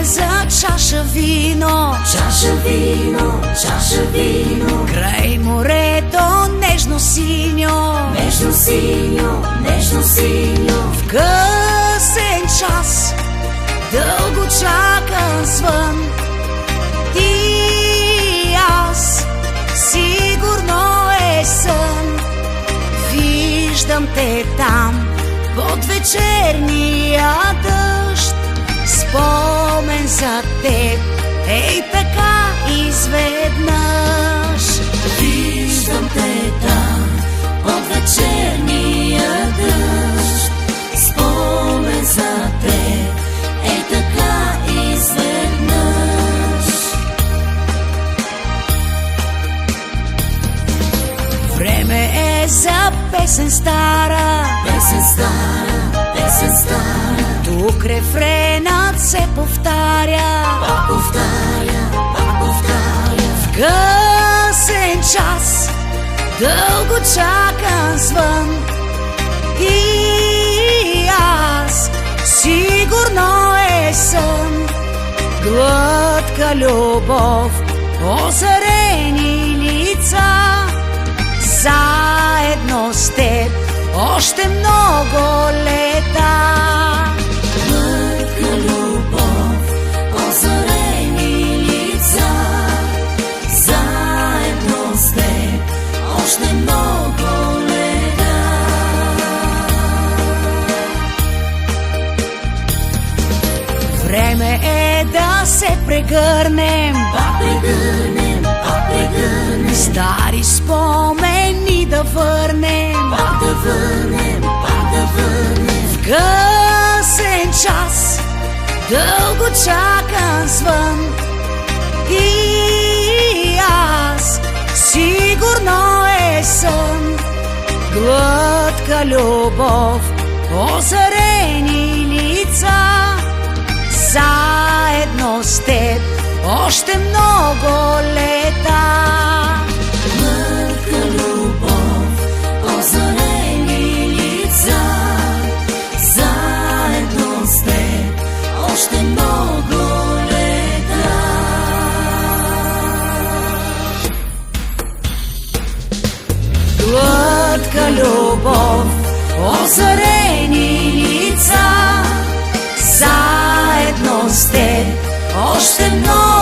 за чаша вино, чаша вино, чаша вино. край морето нежно синьо, Нежно синьо, нежно синьо. в късен час, дълго чакан звън. Ти и аз, сигурно е сън. Виждам те там, под вечерния дъжд. Спомен за теб, ей така изведнъж. Виждам те там, под вечерния дъжд. Спомен за теб, ей така изведнъж. Време е за песен стара, Песен стара, песен стара. тук рефренът се повтаря. Пак повтаря, пак повтаря. В късен час, дълго чакан звън. Ти и аз, сигурно е сън. Глътка любов, озарени лица. Заедно с теб още много лета. Глътка любов, озарени лица. Заедно с теб още много лета. Време е да се прегърнем, Пак прегърнем, пак прегърнем. стари спомени да върнем. Пак да върнем, пак да върнем. В късен час, дълго чакан звън. Ти и аз, сигурно е сън. Глътка любов, озарени лица. Заедно с теб още много лета. Глътка любов, озарени лица. Заедно с теб още много лета. Глътка любов, озарени лица. Заедно с теб още много